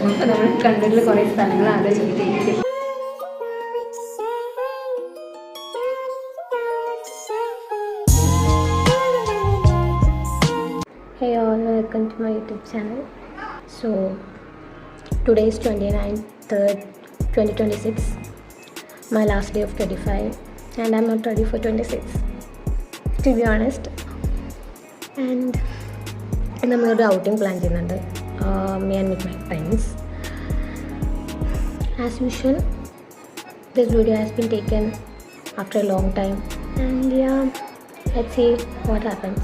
അപ്പോൾ നമ്മൾ കണ്ണൂരിൽ കുറേ സ്ഥലങ്ങൾ ആലോചിച്ചിട്ട്. Hey all, welcome to my YouTube channel. So today is 29/3, 2026, my last day of 25, and I'm not ready for 26, to be honest. And നമ്മളൊരു outing plan ചെയ്യുന്നുണ്ട്, me and with my friends. As usual, this video has been taken after a long time, and yeah, let's see what happens.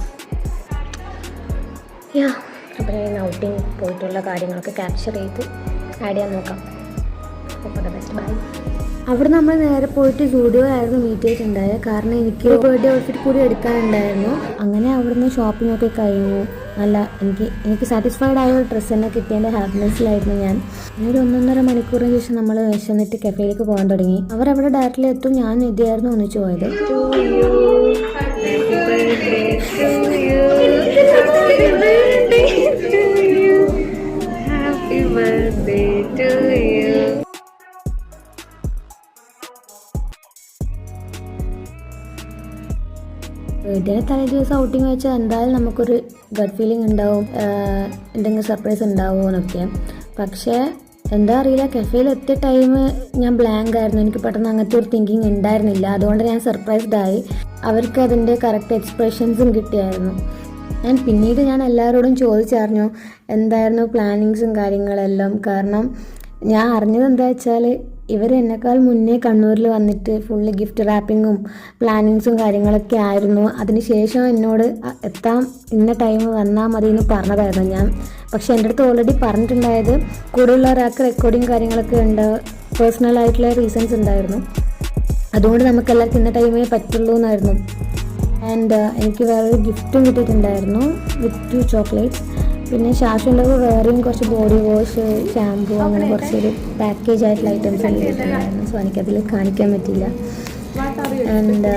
അപ്പോൾ ഞാൻ outing പോയിട്ടുള്ള കാര്യങ്ങളൊക്കെ capture ചെയ്ത് add ചെയ്യാൻ നോക്കാം. അപ്പോൾ ദ ബെസ്റ്റ്, ബൈ. അവിടെ നമ്മൾ നേരെ പോയിട്ട് സ്റ്റുഡിയോ ആയിരുന്നു മീറ്റ് ചെയ്തിട്ടുണ്ടായത്. കാരണം എനിക്ക് ബർത്ത്ഡേ ഔട്ട്ഫിറ്റ് കൂടി എടുക്കാനുണ്ടായിരുന്നു. അങ്ങനെ അവിടുന്ന് ഷോപ്പിംഗ് ഒക്കെ കഴിഞ്ഞു. നല്ല എനിക്ക് സാറ്റിസ്ഫൈഡ് ആയ ഒരു ഡ്രസ്സ് തന്നെ കിട്ടിയതിൻ്റെ ഹാപ്പിനെസ്സിലായിരുന്നു ഞാൻ. ഒരു 1.5 മണിക്കൂറിന് ശേഷം നമ്മൾ വിശന്നിട്ട് കഫേയിലേക്ക് പോകാൻ തുടങ്ങി. അവരവിടെ ഡയറക്റ്റ്ലി എത്തും. ഞാൻ ഇതായിരുന്നു ഒന്നിച്ചു പോയത്. ബർത്ത്ഡേ തലേ ദിവസം ഔട്ടിങ് വെച്ചാൽ എന്തായാലും നമുക്കൊരു ഗട്ട് ഫീലിംഗ് ഉണ്ടാവും, എന്തെങ്കിലും സർപ്രൈസ് ഉണ്ടാവുമെന്നൊക്കെ. പക്ഷേ എന്താ അറിയില്ല, കഫേയിൽ എത്തിയ ടൈം ഞാൻ ബ്ലാങ്ക് ആയിരുന്നു. എനിക്ക് പെട്ടെന്ന് അങ്ങനത്തെ ഒരു തിങ്കിങ് ഉണ്ടായിരുന്നില്ല. അതുകൊണ്ട് ഞാൻ സർപ്രൈസ്ഡ് ആയി. അവർക്ക് അതിൻ്റെ കറക്റ്റ് എക്സ്പ്രഷൻസും കിട്ടിയായിരുന്നു. പിന്നീട് ഞാൻ എല്ലാവരോടും ചോദിച്ചറിഞ്ഞു എന്തായിരുന്നു പ്ലാനിങ്സും കാര്യങ്ങളെല്ലാം. കാരണം ഞാൻ അറിഞ്ഞത് എന്താ വെച്ചാൽ ഇവർ എന്നെക്കാൾ മുന്നേ കണ്ണൂരിൽ വന്നിട്ട് ഫുള്ള് ഗിഫ്റ്റ് റാപ്പിങ്ങും പ്ലാനിങ്സും കാര്യങ്ങളൊക്കെ ആയിരുന്നു. അതിനുശേഷം എന്നോട് എത്താം, ഇന്ന ടൈം വന്നാൽ മതി എന്ന് പറഞ്ഞതായിരുന്നു ഞാൻ. പക്ഷേ എൻ്റെ അടുത്ത് ഓൾറെഡി പറഞ്ഞിട്ടുണ്ടായത് കൂടെയുള്ള ഒരാൾക്ക് റെക്കോർഡിങ് കാര്യങ്ങളൊക്കെ ഉണ്ട്, പേഴ്സണൽ ആയിട്ടുള്ള റീസൺസ് ഉണ്ടായിരുന്നു. അതുകൊണ്ട് നമുക്ക് എല്ലാവർക്കും ഇന്ന ടൈമേ പറ്റുള്ളൂ എന്നായിരുന്നു. ആൻഡ് എനിക്ക് വേറൊരു ഗിഫ്റ്റും കിട്ടിയിട്ടുണ്ടായിരുന്നു വിത്ത് 2 ചോക്ലേറ്റ്സ്. പിന്നെ ശാശുവിൻ്റെ വേറെയും കുറച്ച് ബോഡി വാഷ്, ഷാമ്പു, അങ്ങനെ കുറച്ചൊരു പാക്കേജ് ആയിട്ടുള്ള ഐറ്റംസ് കിട്ടിയിട്ടുണ്ടായിരുന്നു. സോ എനിക്കതിൽ കാണിക്കാൻ പറ്റില്ല. ആൻഡ്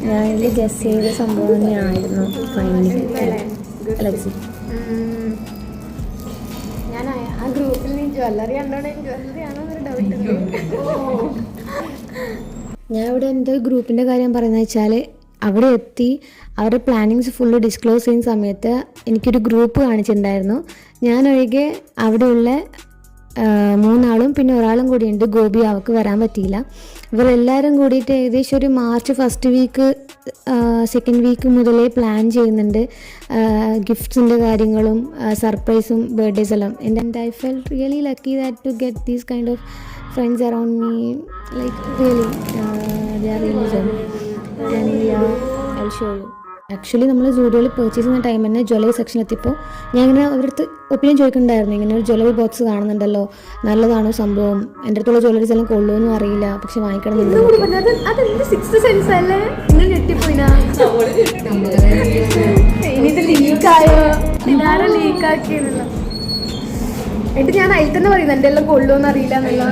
ഞാൻ ഇതിൽ ഗസ് ചെയ്ത സംഭവം തന്നെയായിരുന്നു ഫൈനലി. ലക്സി, ഞാൻ ആ ഗ്രൂപ്പിൽ നീ ജ്വല്ലറി ജ്വല്ലറിയാണോന്നൊരു ഡൗട്ട്. ഞാൻ ഇവിടെ എൻ്റെ ഗ്രൂപ്പിൻ്റെ കാര്യം പറയുന്നത് വെച്ചാൽ അവിടെ എത്തി അവരുടെ പ്ലാനിങ്സ് ഫുള്ള് ഡിസ്ക്ലോസ് ചെയ്യുന്ന സമയത്ത് എനിക്കൊരു ഗ്രൂപ്പ് കാണിച്ചിട്ടുണ്ടായിരുന്നു. ഞാനൊഴികെ അവിടെയുള്ള 3 ആളും പിന്നെ ഒരാളും കൂടിയുണ്ട്, ഗോപി. അവൾക്ക് വരാൻ പറ്റിയില്ല. ഇവരെല്ലാവരും കൂടിയിട്ട് ഏകദേശം ഒരു March first week second week മുതലേ പ്ലാൻ ചെയ്യുന്നുണ്ട് ഗിഫ്റ്റ്സിൻ്റെ കാര്യങ്ങളും സർപ്രൈസും ബർത്ത്ഡേസ് എല്ലാം. And I felt really lucky that to get these kind of friends around me. Like really they are really gem. Actually നമ്മൾ സ്റ്റുഡിയോയിൽ പർച്ചേസ് ചെയ്യുന്ന ടൈം തന്നെ ജ്വല്ലറി സെക്ഷൻ എത്തിയപ്പോൾ ഞാൻ ഇങ്ങനെ അവരുടെ അടുത്ത് ഒപ്പീനിയൻ ചോദിക്കുന്നുണ്ടായിരുന്നു. ഇങ്ങനെ ഒരു ജ്വല്ലറി ബോക്സ് കാണുന്നുണ്ടല്ലോ, നല്ലതാണോ സംഭവം, എൻ്റെ അടുത്തുള്ള ജ്വല്ലറീസ് എല്ലാം കൊള്ളുമെന്നും അറിയില്ല, പക്ഷെ വാങ്ങിക്കണം എന്നിട്ട് ഞാൻ അതിൽ തന്നെ പറയുന്നത് എൻ്റെ എല്ലാം കൊള്ളുമെന്ന് അറിയില്ല എന്നുള്ള.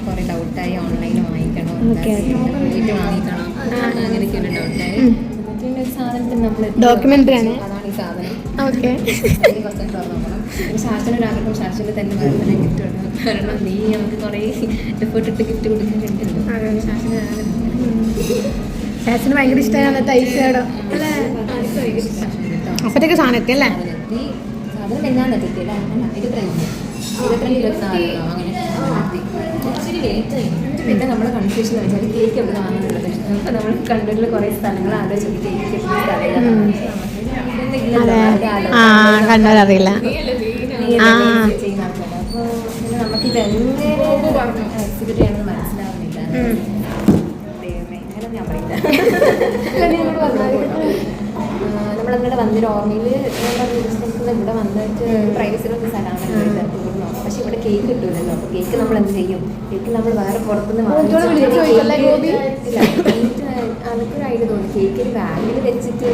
കുറെ ഡൗട്ടായി, ഓൺലൈൻ വാങ്ങിക്കണോ വാങ്ങിക്കണം അങ്ങനെയൊക്കെ ഒരു ഡൗട്ടായി. സാധനത്തിന് നമ്മൾ ഡോക്യുമെന്ററി ആണ്, അതാണ് ഈ സാധനം. ഓക്കെ, ശാസ്ത്രനാഗ്രഹം ശാസ്ത്രത്തിൽ തന്നെ ബർത്ത്ഡേ ഗിഫ്റ്റ് കൊടുക്കണം. കാരണം നീ നമുക്ക് കുറേ എഫേർട്ട് ഇട്ട് ഗിഫ്റ്റ് കൊടുക്കുന്നുണ്ടല്ലോ. ശാസ്ത്രന് ഭയങ്കര ഇഷ്ടമായി അന്നത്തെ ഐഷാഡോ അപ്പത്തേക്ക് സാധനം എത്തി അല്ലേ? സാധനം എന്നാണ് എത്തിയല്ലേ? 23-24 അങ്ങനെ ഇച്ചിരി ലേറ്റ് ആയി. പിന്നെ നമ്മുടെ കൺഫ്യൂഷൻ വെച്ചാൽ കേക്ക് എവിടെ വാങ്ങുന്നുള്ളത്. അപ്പോൾ നമ്മൾ കണ്ണൂരിൽ കുറേ സ്ഥലങ്ങൾ ആലോചിച്ചിട്ട് കേക്ക് കണ്ണൂരറിയില്ല. അപ്പോൾ പിന്നെ നമുക്കിത് എങ്ങനെ എക്സിക്യൂട്ട് ചെയ്യണമെന്ന് മനസ്സിലാവുന്നില്ല. ഞാൻ പറയില്ല. നമ്മളങ്ങനെ വന്നൊരു ഓർമ്മയിൽ ഇവിടെ വന്നിട്ട് പ്രൈവസിയിലൊക്കെ സ്ഥലമാണ്. പക്ഷെ ഇവിടെ കേക്ക് കിട്ടൂലല്ലോ. അപ്പോൾ കേക്ക് നമ്മൾ എന്ത് ചെയ്യും? കേക്ക് നമ്മൾ വേറെ പുറത്തുനിന്ന് അതൊക്കെ ഒരു ഐഡിയ തോന്നി. കേക്കിൽ ബാഗിൽ വെച്ചിട്ട്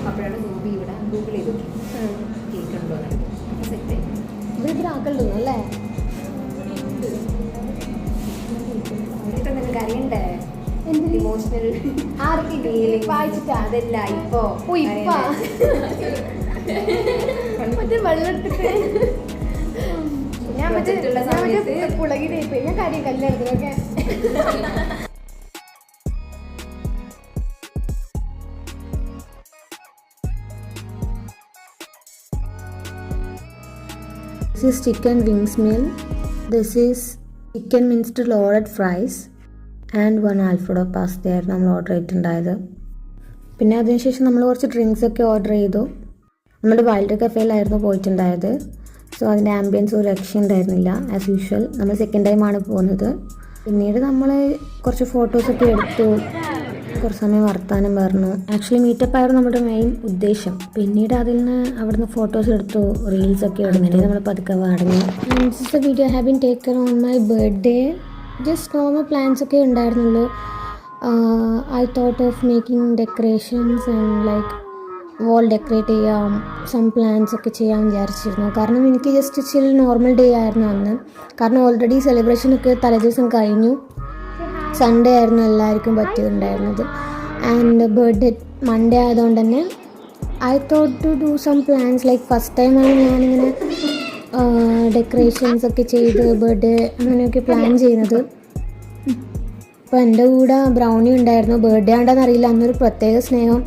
അപ്പോഴാണ് ഗോപി ഇവിടെ ഗൂഗിൾ ചെയ്ത് നോക്കി കേക്ക് ഉണ്ടോ സെറ്റ് ഇവിടെ ആക്കണ്ടോ അല്ലേ? അവർക്ക് നിനക്ക് അറിയണ്ടേ? ഇമോഷണൽ ആർക്കില്ലേ വായിച്ചിട്ടാ അതല്ല ഇപ്പോ ഓ ഇപ്പാ മറ്റേ വെള്ളെടുത്തിട്ട് ഞാൻ പ്രൊജക്റ്റുള്ള സമയത്ത് പുളകിനായിപ്പോയി ഞാൻ കാര്യം കല്ലെടുത്തിലൊക്കെ This is chicken wings meal. This is chicken minced loaded fries and one Alfredo pasta ആയിരുന്നു നമ്മൾ ഓർഡർ ചെയ്തിട്ടുണ്ടായത്. പിന്നെ അതിനുശേഷം നമ്മൾ കുറച്ച് ഡ്രിങ്ക്സ് ഒക്കെ ഓർഡർ ചെയ്തു. നമ്മൾ വൈൽഡ് കഫേയിലായിരുന്നു പോയിട്ടുണ്ടായത്. സോ അതിൻ്റെ ആംബിയൻസ് ഒരു രക്ഷയുണ്ടായിരുന്നില്ല. ആസ് യൂഷ്വൽ നമ്മൾ സെക്കൻഡ് ടൈമാണ് പോകുന്നത്. പിന്നീട് നമ്മൾ കുറച്ച് ഫോട്ടോസൊക്കെ എടുത്തു, കുറച്ച് സമയം വർത്താനം പറഞ്ഞു. ആക്ച്വലി മീറ്റപ്പ് ആയിരുന്നു നമ്മുടെ മെയിൻ ഉദ്ദേശം. പിന്നീട് അതിൽ നിന്ന് അവിടുന്ന് ഫോട്ടോസ് എടുത്തു, റീൽസൊക്കെ എടുത്തിട്ട് നമ്മൾ പതുക്കെ മടങ്ങി. This video have been taken on my birthday. Just normal plans ഒക്കെ ഉണ്ടായിരുന്നുള്ളൂ. I thought of making decorations and like wall decorate ചെയ്യാം, സം പ്ലാൻസ് ഒക്കെ ചെയ്യാൻ വിചാരിച്ചിരുന്നു. കാരണം എനിക്ക് ജസ്റ്റ് ചിൽ നോർമൽ ഡേ ആയിരുന്നു അന്ന്. കാരണം ഓൾറെഡി സെലിബ്രേഷനൊക്കെ തലേദിവസം കഴിഞ്ഞു. സൺഡേ ആയിരുന്നു എല്ലാവർക്കും പറ്റിയിട്ടുണ്ടായിരുന്നത്. ആൻഡ് ബർത്ത്ഡേ മൺഡേ ആയതുകൊണ്ട് തന്നെ I thought to do some plans. Like first ടൈമാണ് ഞാനിങ്ങനെ ഡെക്കറേഷൻസ് ഒക്കെ ചെയ്ത് ബർത്ത്ഡേ അങ്ങനെയൊക്കെ പ്ലാൻ ചെയ്യുന്നത്. അപ്പോൾ എൻ്റെ കൂടെ ബ്രൗണി ഉണ്ടായിരുന്നു. ബർത്ത്ഡേ ആണ്ടെന്ന് അറിയില്ല, അന്നൊരു പ്രത്യേക സ്നേഹം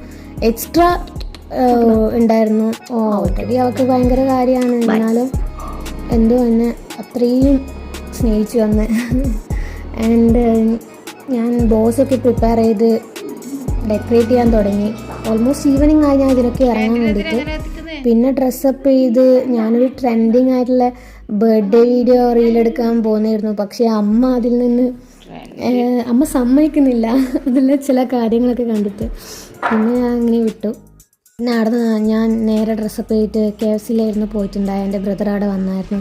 എക്സ്ട്രാ ഉണ്ടായിരുന്നു. ഓൾറെഡി അവൾക്ക് ഭയങ്കര കാര്യമാണ്, എന്നാലും എന്തോ എന്നെ അത്രയും സ്നേഹിച്ചു വന്ന്. ആൻഡ് ഞാൻ ബോസൊക്കെ പ്രിപ്പയർ ചെയ്ത് ഡെക്കറേറ്റ് ചെയ്യാൻ തുടങ്ങി. ഓൾമോസ്റ്റ് ഈവനിങ് ആയി ഞാൻ ഇതിനൊക്കെ ഇറങ്ങാൻ വേണ്ടിയിട്ട്. പിന്നെ ഡ്രസ്സപ്പ് ചെയ്ത് ഞാനൊരു ട്രെൻഡിങ് ആയിട്ടുള്ള ബർത്ത്ഡേ വീഡിയോ റീലെടുക്കാൻ പോകുന്നായിരുന്നു. പക്ഷേ അമ്മ അതിൽ നിന്ന് അമ്മ സമ്മതിക്കുന്നില്ല അതിലുള്ള ചില കാര്യങ്ങളൊക്കെ കണ്ടിട്ട്. പിന്നെ ഞാൻ അങ്ങനെ വിട്ടു. പിന്നെ അവിടെ ഞാൻ നേരെ ഡ്രസ്സപ്പ് ചെയ്തിട്ട് KFCയിലായിരുന്നു പോയിട്ടുണ്ടായി. എൻ്റെ ബ്രദർ അവിടെ വന്നായിരുന്നു.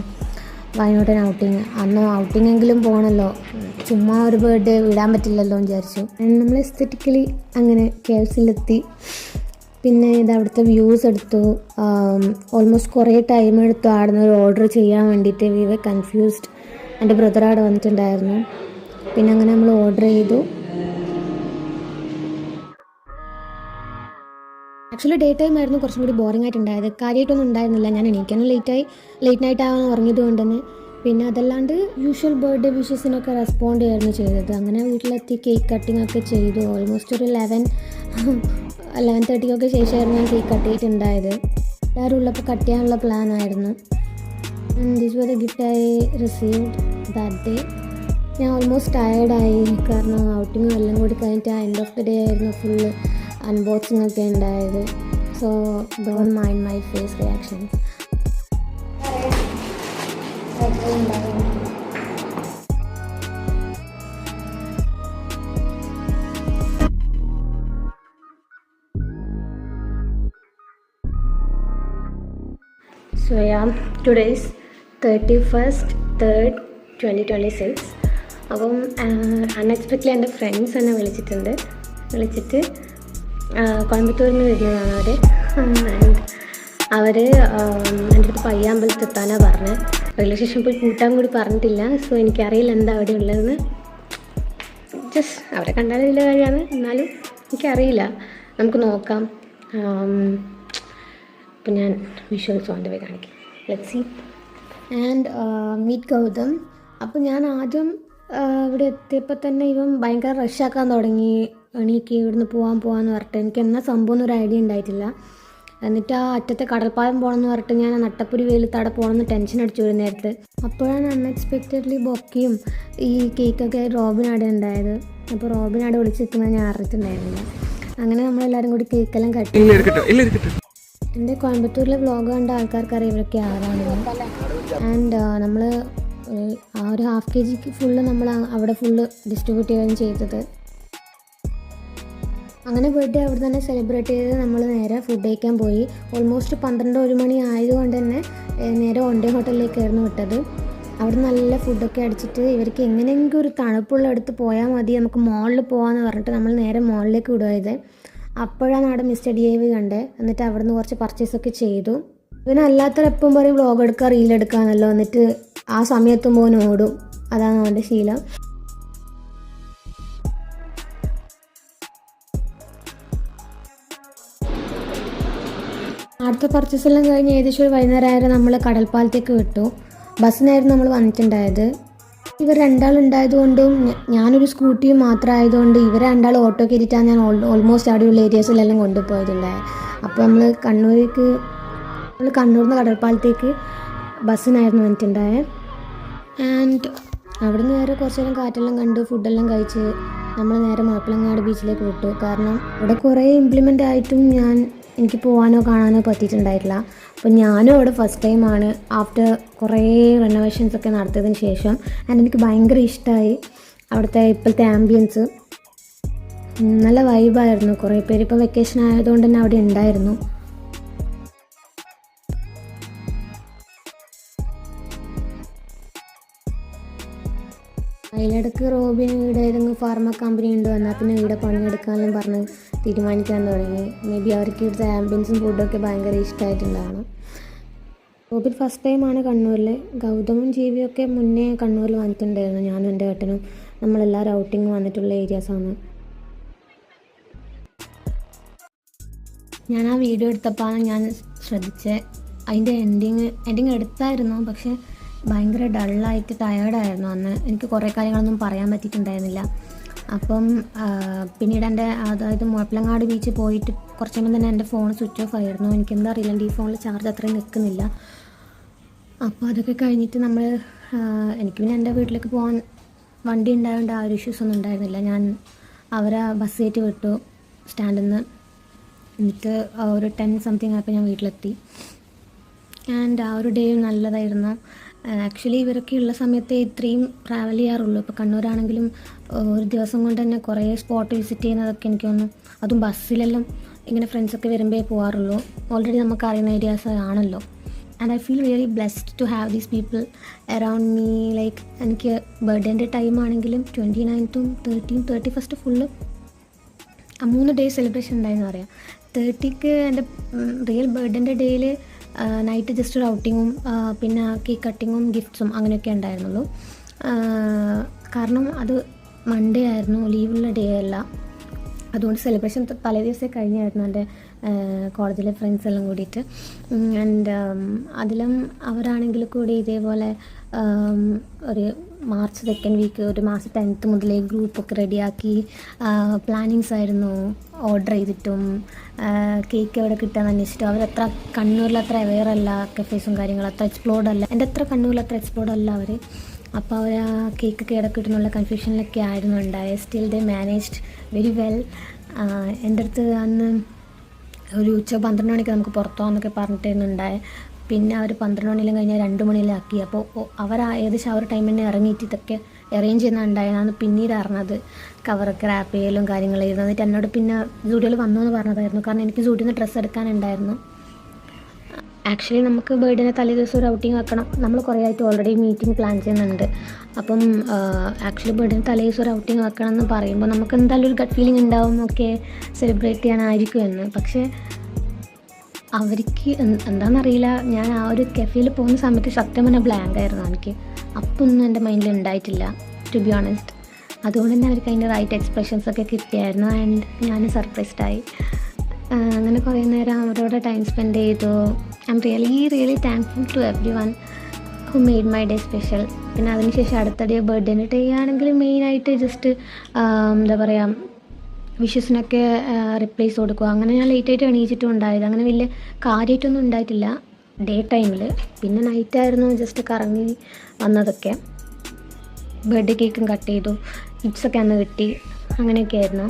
വയനാട്ടിന് ഔട്ടിങ്. അന്ന് ഔട്ടിങ്ങെങ്കിലും പോകണമല്ലോ, ചുമ്മാ ഒരു ബർത്ത്ഡേ വിടാൻ പറ്റില്ലല്ലോ എന്ന് വിചാരിച്ചു. നമ്മൾ എസ്തെറ്റിക്കലി അങ്ങനെ KFCയിലെത്തി. പിന്നെ ഇത് അവിടുത്തെ വ്യൂസ് എടുത്തു. ഓൾമോസ്റ്റ് കുറേ ടൈം എടുത്തു ആടുന്ന ഒരു ഓർഡർ ചെയ്യാൻ വേണ്ടിയിട്ട്. We were confused. എൻ്റെ ബ്രദർ അവിടെ വന്നിട്ടുണ്ടായിരുന്നു. പിന്നെ അങ്ങനെ നമ്മൾ ഓർഡർ ചെയ്തു. ആക്ച്വലി ഡേ ടൈം ആയിരുന്നു കുറച്ചും കൂടി ബോറിംഗ് ആയിട്ടുണ്ടായത്. കാര്യമായിട്ടൊന്നും ഉണ്ടായിരുന്നില്ല. ഞാൻ എണീക്കാനും ലേറ്റ് നൈറ്റാകാൻ ഉറങ്ങിയത് കൊണ്ട് തന്നെ. പിന്നെ അതല്ലാണ്ട് യൂഷ്വൽ ബർത്ത്ഡേ വിഷസിനൊക്കെ റെസ്പോണ്ട് ചെയ്യായിരുന്നു ചെയ്തത്. അങ്ങനെ വീട്ടിലെത്തി കേക്ക് കട്ടിംഗ് ഒക്കെ ചെയ്തു. ഓൾമോസ്റ്റ് ഒരു 11:30 ശേഷമായിരുന്നു ഞാൻ കേക്ക് കട്ട് ചെയ്തിട്ടുണ്ടായത്. എല്ലാവരും ഉള്ളപ്പോൾ കട്ട് ചെയ്യാനുള്ള പ്ലാൻ ആയിരുന്നു. This was the gift I received that day. ഞാൻ ഓൾമോസ്റ്റ് ടയേർഡായി, കാരണം ഔട്ടിങ്ങും എല്ലാം കൂടി കഴിഞ്ഞിട്ട് എൻഡ് ഓഫ് ദി ഡേ ആയിരുന്നു ഫുള്ള് അൺബോക്സിംഗ് ഒക്കെ ഉണ്ടായത്. So don't mind my face reactions. So yeah, today is 31st 3rd 2026. അപ്പം അൺഎക്സ്പെക്റ്റ്ലി എൻ്റെ ഫ്രണ്ട്സ് എന്നെ വിളിച്ചിട്ട് കോയമ്പത്തൂരിൽ നിന്ന് വരുന്നതാണ് അവർ. എൻ്റെ അടുത്ത് പയ്യാമ്പലത്ത് എത്താനാണ് പറഞ്ഞത്. റിലേഷൻഷിപ്പിൽ കൂട്ടാൻ കൂടി പറഞ്ഞിട്ടില്ല. സോ എനിക്കറിയില്ല എന്താ അവിടെ ഉള്ളതെന്ന്. ജസ്റ്റ് അവരെ കണ്ടാൽ വലിയ കാര്യമാണ്, എന്നാലും എനിക്കറിയില്ല. നമുക്ക് നോക്കാം. അപ്പം ഞാൻ വിഷ്വൽസ് ഓൺ ദ വേ കാണിക്കാം. Let's see. And meet Gautham. അപ്പോൾ ഞാൻ ആദ്യം ഇവിടെ എത്തിയപ്പോൾ തന്നെ ഇവൻ ഭയങ്കര റഷാക്കാൻ തുടങ്ങി. എനിക്ക് ഇവിടുന്ന് പോകാമെന്ന് പറഞ്ഞിട്ട്. എനിക്ക് എന്നാ സംഭവം എന്നൊരു ഐഡിയ ഉണ്ടായിട്ടില്ല. എന്നിട്ട് ആ അറ്റത്തെ കടൽപ്പാലം പോകണമെന്ന് പറഞ്ഞിട്ട് ഞാൻ നട്ടപ്പുരി വെയിലത്തവിടെ പോകണമെന്ന് ടെൻഷൻ അടിച്ചു ഒരു നേരത്ത്. അപ്പോഴാണ് അൺഎക്സ്പെക്റ്റഡ്ലി ബൊക്കയും ഈ കേക്കൊക്കെ റോബിൻ അവിടെ ഉണ്ടായത്. അപ്പോൾ റോബിൻ അവിടെ വിളിച്ചിരിക്കുന്നത് ഞാൻ അറിഞ്ഞിട്ടുണ്ടായിരുന്നില്ല. അങ്ങനെ നമ്മളെല്ലാവരും കൂടി കേക്കെല്ലാം കട്ടി. എൻ്റെ കോയമ്പത്തൂരിലെ വ്ളോഗ് കണ്ട ആൾക്കാർക്കറിയാം ഇവരൊക്കെ ആരാണെന്ന്. ആൻഡ് നമ്മൾ ആ ഒരു 1/2 kg ഫുള്ള് നമ്മൾ അവിടെ ഫുള്ള് ഡിസ്ട്രിബ്യൂട്ട് ചെയ്യുകയും ചെയ്തത്. അങ്ങനെ ബർത്ത്ഡേ അവിടെ തന്നെ സെലിബ്രേറ്റ് ചെയ്ത് നമ്മൾ നേരെ ഫുഡ് കഴിക്കാൻ പോയി. ഓൾമോസ്റ്റ് 12-1 മണി ആയതുകൊണ്ട് തന്നെ നേരെ ഒണ്ടേ ഹോട്ടലിലേക്കായിരുന്നു വിട്ടത്. അവിടെ നല്ല ഫുഡൊക്കെ അടിച്ചിട്ട് ഇവർക്ക് എങ്ങനെയെങ്കിലും ഒരു തണുപ്പുള്ള അടുത്ത് പോയാൽ മതി, നമുക്ക് മോളിൽ പോകാമെന്ന് പറഞ്ഞിട്ട് നമ്മൾ നേരെ മോളിലേക്ക് വിടുകയത്. അപ്പോഴാണ് അവിടെ മിസ്റ്റർ DIY കണ്ടത്. എന്നിട്ട് അവിടെ നിന്ന് കുറച്ച് പർച്ചേസൊക്കെ ചെയ്തു. ഇവനല്ലാത്തൊരെപ്പം പറയും വ്ളോഗ് എടുക്കുക റീലെടുക്കാന്നല്ലോ. എന്നിട്ട് ആ സമയത്തുമ്പോൾ ഓടും. അതാണ് അവൻ്റെ ശീലം. അടുത്ത പർച്ചേസ് എല്ലാം കഴിഞ്ഞ് ഏകദേശം ഒരു വൈകുന്നേരം ആയാലും നമ്മൾ കടൽപ്പാലത്തേക്ക് വിട്ടു. ബസ്സിനായിരുന്നു നമ്മൾ വന്നിട്ടുണ്ടായത്. ഇവർ രണ്ടാളുണ്ടായതുകൊണ്ടും ഞാനൊരു സ്കൂട്ടിയും മാത്രമായതുകൊണ്ട് ഇവർ രണ്ടാൾ ഓട്ടോ കയറ്റിയിട്ടാണ് ഞാൻ ഓൾമോസ്റ്റ് അവിടെയുള്ള ഏരിയാസിലെല്ലാം കൊണ്ടുപോയിട്ടുണ്ടായത്. അപ്പോൾ നമ്മൾ കണ്ണൂരിൽ നിന്ന് കടൽപ്പാലത്തേക്ക് ബസ്സിനായിരുന്നു വന്നിട്ടുണ്ടായത്. ആൻഡ് അവിടെ നിന്ന് നേരെ കുറച്ച് നേരം കാറ്റെല്ലാം കണ്ട് ഫുഡെല്ലാം കഴിച്ച് നമ്മൾ നേരെ മാപ്പിളങ്ങാട് ബീച്ചിലേക്ക് വിട്ടു. കാരണം ഇവിടെ കുറേ ഇംപ്ലിമെൻ്റ് ആയിട്ടും എനിക്ക് പോകാനോ കാണാനോ പറ്റിയിട്ടുണ്ടായിട്ടില്ല. അപ്പോൾ ഞാനും അവിടെ ഫസ്റ്റ് ടൈമാണ് ആഫ്റ്റർ കുറേ റെനോവേഷൻസ് ഒക്കെ നടത്തിയതിന് ശേഷം. ആൻഡ് എനിക്ക് ഭയങ്കര ഇഷ്ടമായി അവിടുത്തെ ഇപ്പോഴത്തെ ആംബിയൻസ്. നല്ല വൈബായിരുന്നു. കുറേ പേര് ഇപ്പോൾ വെക്കേഷൻ ആയതുകൊണ്ട് തന്നെ അവിടെ ഉണ്ടായിരുന്നു. അതിലിടക്ക് റോബിന് ഇവിടെ ഏതെങ്കിലും ഫാർമ കമ്പനി ഉണ്ട് വന്നാൽ പിന്നെ ഇവിടെ പണിയെടുക്കാനെല്ലാം പറഞ്ഞ് തീരുമാനിക്കാൻ തുടങ്ങി. മേ ബി അവർക്ക് ഇവിടുത്തെ ആംബിയൻസും ഫുഡൊക്കെ ഭയങ്കര ഇഷ്ടമായിട്ടുണ്ടാവണം. റോബിൻ ഫസ്റ്റ് ടൈമാണ് കണ്ണൂരിൽ. ഗൗതമും ജീവിയൊക്കെ മുന്നേ കണ്ണൂരിൽ വന്നിട്ടുണ്ടായിരുന്നു. ഞാനും എൻ്റെ ഏട്ടനും നമ്മളെല്ലാവരും ഔട്ടിങ് വന്നിട്ടുള്ള ഏരിയാസാണ്. ഞാൻ ആ വീഡിയോ എടുത്തപ്പോഴാണ് ഞാൻ ശ്രദ്ധിച്ചത്. അതിൻ്റെ എൻഡിങ് എടുത്തായിരുന്നു, പക്ഷേ ഭയങ്കര ഡള്ളായിട്ട് ടയേർഡായിരുന്നു അന്ന്. എനിക്ക് കുറേ കാര്യങ്ങളൊന്നും പറയാൻ പറ്റിയിട്ടുണ്ടായിരുന്നില്ല. അപ്പം പിന്നീട് അതായത് മുഴപ്പിലങ്ങാട് ബീച്ചിൽ പോയിട്ട് കുറച്ച് കഴിയുമ്പോൾ തന്നെ എൻ്റെ ഫോൺ സ്വിച്ച് ഓഫ് ആയിരുന്നു. എനിക്കെന്താ അറിയില്ല, എൻ്റെ ഈ ഫോണിൽ ചാർജ് അത്രയും നിൽക്കുന്നില്ല. അപ്പോൾ അതൊക്കെ കഴിഞ്ഞിട്ട് എനിക്ക് പിന്നെ എൻ്റെ വീട്ടിലേക്ക് പോകാൻ വണ്ടി ഉണ്ടായതുകൊണ്ട് ആ ഒരു ഇഷ്യൂസ് ഒന്നും ഉണ്ടായിരുന്നില്ല. ഞാൻ അവരെ ബസ് കയറ്റി വിട്ടു സ്റ്റാൻഡിൽ നിന്ന്. എന്നിട്ട് ഒരു 10 സംതിങ് ആയപ്പോൾ ഞാൻ വീട്ടിലെത്തി. ആൻഡ് ആ ഒരു ഡേ നല്ലതായിരുന്നു. ആക്ച്വലി ഇവരൊക്കെ ഉള്ള സമയത്ത് ഇത്രയും ട്രാവൽ ചെയ്യാറുള്ളൂ. ഇപ്പോൾ കണ്ണൂരാണെങ്കിലും ഒരു ദിവസം കൊണ്ട് തന്നെ കുറേ സ്പോട്ട് വിസിറ്റ് ചെയ്യുന്നതൊക്കെ എനിക്ക് തോന്നുന്നു. അതും ബസ്സിലെല്ലാം ഇങ്ങനെ ഫ്രണ്ട്സൊക്കെ വരുമ്പോഴേ പോകാറുള്ളൂ. ഓൾറെഡി നമുക്ക് അറിയുന്ന ഏരിയാസ് ആണല്ലോ. And I feel really blessed to have these people around me. Like എനിക്ക് ബർത്ത്ഡേൻ്റെ ടൈമാണെങ്കിലും 29th 31st full 3 day celebration ഉണ്ടായെന്ന് പറയാം. 30ക്ക് എൻ്റെ റിയൽ ബർത്ത്ഡേൻ്റെ ഡേയിൽ നൈറ്റ് ജസ്റ്റ് ഒരു ഔട്ടിങ്ങും പിന്നെ കേക്ക് കട്ടിങ്ങും ഗിഫ്റ്റ്സും അങ്ങനെയൊക്കെ ഉണ്ടായിരുന്നുള്ളൂ. കാരണം അത് മൺഡേ ആയിരുന്നു, ലീവുള്ള ഡേ അല്ല. അതുകൊണ്ട് സെലിബ്രേഷൻ തലേ ദിവസമേ കഴിഞ്ഞായിരുന്നു എൻ്റെ കോളേജിലെ ഫ്രണ്ട്സ് എല്ലാം കൂടിയിട്ട്. ആൻഡ് അതിലും അവരാണെങ്കിൽ കൂടി ഇതേപോലെ ഒരു മാർച്ച് 2nd വീക്ക്, ഒരു മാസം 10th മുതലേ ഗ്രൂപ്പൊക്കെ റെഡിയാക്കി പ്ലാനിങ്സ് ആയിരുന്നു. ഓർഡർ ചെയ്തിട്ടും കേക്ക് എവിടെ കിട്ടാന്ന് അന്വേഷിച്ചിട്ടും അവരത്ര കണ്ണൂരിൽ അത്ര അവെയർ അല്ല. കഫേസും കാര്യങ്ങളും അത്ര എക്സ്പ്ലോർഡ് അല്ല. എൻ്റെ അത്ര കണ്ണൂരിൽ അത്ര എക്സ്പ്ലോർഡ് അല്ല അവർ. അപ്പോൾ അവർ ആ കേക്കൊക്കെ എവിടെ കിട്ടുന്നുള്ള കൺഫ്യൂഷനിലൊക്കെ ആയിരുന്നു ഉണ്ടായത്. Still they managed very well. എൻ്റെ അടുത്ത് അന്ന് ഒരു ഉച്ച 12 മണിക്ക് നമുക്ക് പുറത്തോന്നൊക്കെ പറഞ്ഞിട്ടായിരുന്നു ഉണ്ടായത്. പിന്നെ അവർ 12 മണിയെല്ലാം കഴിഞ്ഞാൽ 2 മണിയിലാക്കി. അപ്പോൾ അവർ ഏകദേശം ആ ഒരു ടൈം തന്നെ ഇറങ്ങിയിട്ട് ഇതൊക്കെ അറേഞ്ച് ചെയ്യുന്നുണ്ടായിരുന്നു. പിന്നീട് അറിഞ്ഞത് കവറൊക്കെ റാപ്പ് ചെയ്യലും കാര്യങ്ങളായിരുന്നു. എന്നിട്ട് എന്നോട് പിന്നെ സ്റ്റുഡിയോയിൽ വന്നു എന്ന് പറഞ്ഞതായിരുന്നു. കാരണം എനിക്ക് സ്റ്റുഡിയോയിൽ നിന്ന് ഡ്രസ്സ് എടുക്കാനുണ്ടായിരുന്നു. ആക്ച്വലി നമുക്ക് ബർത്ത്ഡേനെ തലേ ദിവസം ഒരു ഔട്ടിങ് വെക്കണം. നമ്മൾ കുറേ ആയിട്ട് ഓൾറെഡി മീറ്റിംഗ് പ്ലാൻ ചെയ്യുന്നുണ്ട്. അപ്പം ആക്ച്വലി ബർത്ത്ഡേന് തലേ ദിവസം ഒരു ഔട്ടിങ് വെക്കണം എന്ന് പറയുമ്പോൾ നമുക്ക് എന്തായാലും ഒരു ഗട്ട് ഫീലിംഗ് ഉണ്ടാവും, ഓക്കെ സെലിബ്രേറ്റ് ചെയ്യാനായിരിക്കും എന്ന്. പക്ഷേ അവർക്ക് എന്താണെന്നറിയില്ല, ഞാൻ ആ ഒരു കഫേയിൽ പോകുന്ന സമയത്ത് സത്യം പറഞ്ഞാൽ ബ്ലാങ്ക് ആയിരുന്നു എനിക്ക്. അപ്പം ഒന്നും എൻ്റെ മൈൻഡിൽ ഉണ്ടായിട്ടില്ല, ടു ബി ഓണസ്റ്റ്. അതുകൊണ്ട് തന്നെ അവർക്ക് അതിൻ്റെ റൈറ്റ് എക്സ്പ്രഷൻസൊക്കെ കിട്ടിയായിരുന്നു. ആൻഡ് ഞാൻ സർപ്രൈസ്ഡായി. അങ്ങനെ കുറേ നേരം അവരോട് ടൈം സ്പെൻഡ് ചെയ്തു. I am really thankful to everyone who made my day special. പിന്നെ അതിനുശേഷം അടുത്ത ഡേ ബർത്ത്ഡേൻ്റെ ഡേ ആണെങ്കിൽ മെയിനായിട്ട് ജസ്റ്റ് എന്താ പറയുക, വിഷസിനൊക്കെ റിപ്ലൈസ് കൊടുക്കുക. അങ്ങനെ ഞാൻ ലേറ്റായിട്ട് എണീച്ചിട്ടും ഉണ്ടായത്. അങ്ങനെ വലിയ കാര്യമായിട്ടൊന്നും ഉണ്ടായിട്ടില്ല ഡേ ടൈമിൽ. പിന്നെ നൈറ്റായിരുന്നു ജസ്റ്റ് കറങ്ങി വന്നതൊക്കെ. ബർത്ത്ഡേ കേക്കും കട്ട് ചെയ്തു, ഗിഫ്റ്റ്സൊക്കെ അന്ന് കിട്ടി. അങ്ങനെയൊക്കെ ആയിരുന്നു.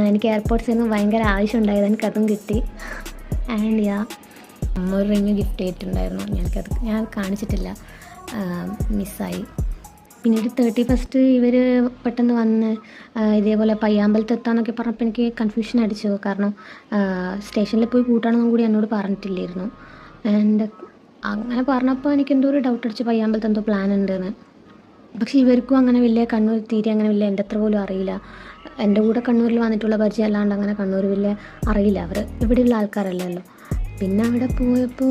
എനിക്ക് എയർപോർട്ട്സിൽ നിന്ന് ഭയങ്കര ആവശ്യം ഉണ്ടായത്, എനിക്കതും കിട്ടി. ആൻഡ് അമ്മ ഒരു റിങ് ഗിഫ്റ്റ് ചെയ്തിട്ടുണ്ടായിരുന്നു. ഞാൻ കാണിച്ചിട്ടില്ല, മിസ്സായി. പിന്നീട് 31st ഇവർ പെട്ടെന്ന് വന്ന് ഇതേപോലെ പയ്യാമ്പലത്ത് എത്താമെന്നൊക്കെ പറഞ്ഞപ്പോൾ എനിക്ക് കൺഫ്യൂഷൻ അടിച്ചു. കാരണം സ്റ്റേഷനിൽ പോയി കൂട്ടണമെന്നും കൂടി എന്നോട് പറഞ്ഞിട്ടില്ലായിരുന്നു. ആൻഡ് അങ്ങനെ പറഞ്ഞപ്പോൾ എനിക്ക് എന്തോ ഒരു ഡൗട്ട് അടിച്ചു, പയ്യാമ്പലത്ത് എന്തോ പ്ലാൻ ഉണ്ടെന്ന്. പക്ഷേ ഇവർക്കും അങ്ങനെ വലിയ കണ്ണൂർ തീരെ അങ്ങനെ വലിയ എൻ്റെ അത്ര പോലും അറിയില്ല. എൻ്റെ കൂടെ കണ്ണൂരിൽ വന്നിട്ടുള്ള പരിചയം അല്ലാണ്ട് അങ്ങനെ കണ്ണൂർ വലിയ അറിയില്ല. അവർ ഇവിടെയുള്ള ആൾക്കാരല്ലല്ലോ. പിന്നെ അവിടെ പോയപ്പോൾ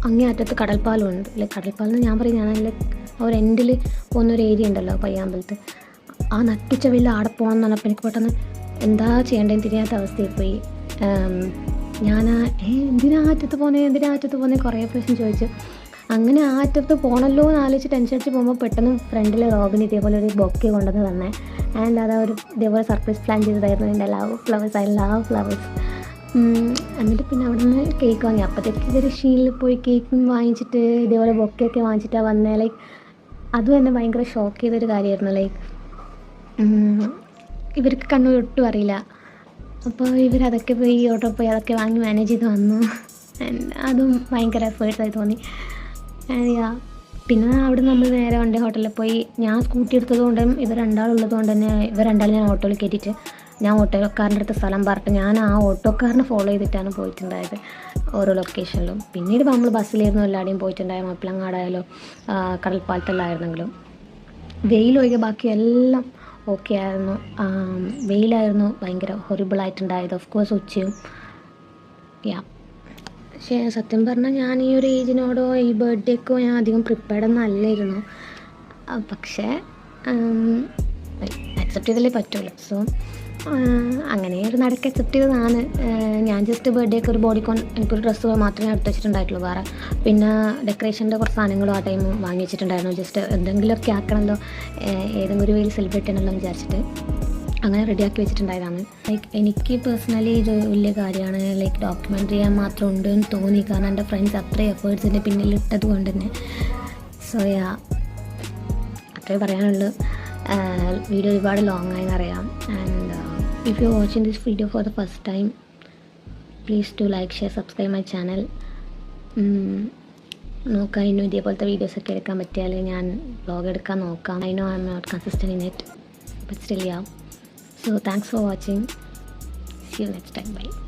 അങ്ങേ അറ്റത്ത് കടൽപ്പാലമുണ്ട്. ലൈക്ക് കടൽപ്പാലം എന്ന് ഞാൻ പറയും, ഞാനതിൽ ഒരു എൻഡിൽ പോകുന്നൊരു ഏരിയ ഉണ്ടല്ലോ പയ്യാമ്പലത്ത്. ആ നട്ടുച്ച വലിയ ആടെ പോകണം എന്ന് പറഞ്ഞപ്പോൾ എനിക്ക് പെട്ടെന്ന് എന്താ ചെയ്യേണ്ടതെന്ന് തിരിയാത്ത അവസ്ഥയിൽ പോയി. ഞാൻ എന്തിനാ അറ്റത്ത് പോകുന്നത് കുറേ പ്രാവശ്യം ചോദിച്ചു. അങ്ങനെ ആ അറ്റത്ത് പോകണല്ലോ എന്ന് ആലോചിച്ച് ടെൻഷൻ അടിച്ച് പോകുമ്പോൾ പെട്ടെന്ന് ഫ്രണ്ടിൽ റോബിൻ ഇതേപോലെ ഒരു ബൊക്കെ കൊണ്ടുവന്ന് തന്നെ. ആൻഡ് അത് ഒരു ഇതേപോലെ സർപ്രൈസ് പ്ലാൻ ചെയ്തതായിരുന്നു. എൻ്റെ ലവ് ഫ്ലവേഴ്സ്. എന്നിട്ട് പിന്നെ അവിടെ നിന്ന് കേക്ക് വാങ്ങി. അപ്പോഴത്തേക്ക് ഇതൊരു ഷീനിൽ പോയി കേക്കും വാങ്ങിച്ചിട്ട് ഇതേപോലെ ബൊക്കെയൊക്കെ വാങ്ങിച്ചിട്ടാണ് വന്നത്. ലൈക്ക് അതും എന്നെ ഭയങ്കര ഷോക്ക് ചെയ്തൊരു കാര്യമായിരുന്നു. ലൈക്ക് ഇവർക്ക് കണ്ണൂർ ഒട്ടും അറിയില്ല. അപ്പോൾ ഇവരതൊക്കെ പോയി ഓട്ടോ പോയി അതൊക്കെ വാങ്ങി മാനേജ് ചെയ്ത് വന്നു. അതും ഭയങ്കര എഫേർട്സായി തോന്നി. പിന്നെ അവിടെ നമ്മൾ നേരെ വണ്ടി ഹോട്ടലിൽ പോയി. ഞാൻ സ്കൂട്ടി എടുത്തത് കൊണ്ടും ഇവർ രണ്ടാളുള്ളത് കൊണ്ട് തന്നെ ഇവർ രണ്ടാളും ഞാൻ ഓട്ടോയിൽ കയറ്റിയിട്ട് ഞാൻ ഓട്ടോക്കാരൻ്റെ അടുത്ത് സ്ഥലം പറഞ്ഞിട്ട് ഞാൻ ആ ഓട്ടോക്കാരനെ ഫോളോ ചെയ്തിട്ടാണ് പോയിട്ടുണ്ടായത് ഓരോ ലൊക്കേഷനിലും. പിന്നീട് നമ്മൾ ബസ്സിലായിരുന്നു എല്ലാവരുടെയും പോയിട്ടുണ്ടായ മപ്പിളങ്ങാടായാലും കടൽപ്പാലത്തെല്ലായിരുന്നെങ്കിലും. വെയിലൊഴികെ ബാക്കി എല്ലാം ഓക്കെ ആയിരുന്നു. വെയിലായിരുന്നു ഭയങ്കര ഹൊറിബിളായിട്ടുണ്ടായത്. ഓഫ് കോഴ്സ് ഉച്ചയും പക്ഷേ സത്യം പറഞ്ഞാൽ ഞാൻ ഈ ഒരു ഏജിനോടോ ഈ ബർത്ത്ഡേക്കോ ഞാൻ അധികം പ്രിപ്പയർഡ് ഒന്നല്ലായിരുന്നു. പക്ഷേ അക്സെപ്റ്റ് ചെയ്തല്ലേ പറ്റുള്ളൂ. സോ അങ്ങനെ ഒരു നടക്ക് അക്സെപ്റ്റ് ചെയ്തതാണ്. ഞാൻ ജസ്റ്റ് ബർത്ത്ഡേക്ക് ഒരു ബോഡിക്കോൺ എനിക്കൊരു ഡ്രസ്സ് മാത്രമേ എടുത്ത് വെച്ചിട്ടുണ്ടായിട്ടുള്ളൂ. വേറെ പിന്നെ ഡെക്കറേഷൻ്റെ കുറച്ച് സാധനങ്ങളും ആ ടൈം വാങ്ങി വെച്ചിട്ടുണ്ടായിരുന്നു. ജസ്റ്റ് എന്തെങ്കിലുമൊക്കെ ആക്കണമല്ലോ, ഏതെങ്കിലും ഒരു വേയിൽ സെലിബ്രേറ്റ് ചെയ്യണമല്ലോ എന്ന് വിചാരിച്ചിട്ട് അങ്ങനെ റെഡിയാക്കി വെച്ചിട്ടുണ്ടായതാണ്. ലൈക്ക് എനിക്ക് പേഴ്സണലി ഇത് വലിയ കാര്യമാണ്. ലൈക്ക് ഡോക്യുമെൻ്ററി ചെയ്യാൻ മാത്രം ഉണ്ട് എന്ന് തോന്നി. കാരണം എൻ്റെ ഫ്രണ്ട്സ് അത്രയും എഫേർട്സിൻ്റെ പിന്നിലിട്ടത് കൊണ്ട് തന്നെ. സോ അത്രേ പറയാനുള്ളൂ. വീഡിയോ ഒരുപാട് ലോങ് ആയെന്ന് അറിയാം. And if you watching this video for the first time please to like share subscribe my channel. നോക്കാം ഇന്നും ഇതേപോലത്തെ വീഡിയോസൊക്കെ എടുക്കാൻ പറ്റിയാൽ ഞാൻ വ്ളോഗ് എടുക്കാൻ നോക്കാം. I know I am not consistent in it, but still, yeah. So thanks for watching. See you next time. Bye.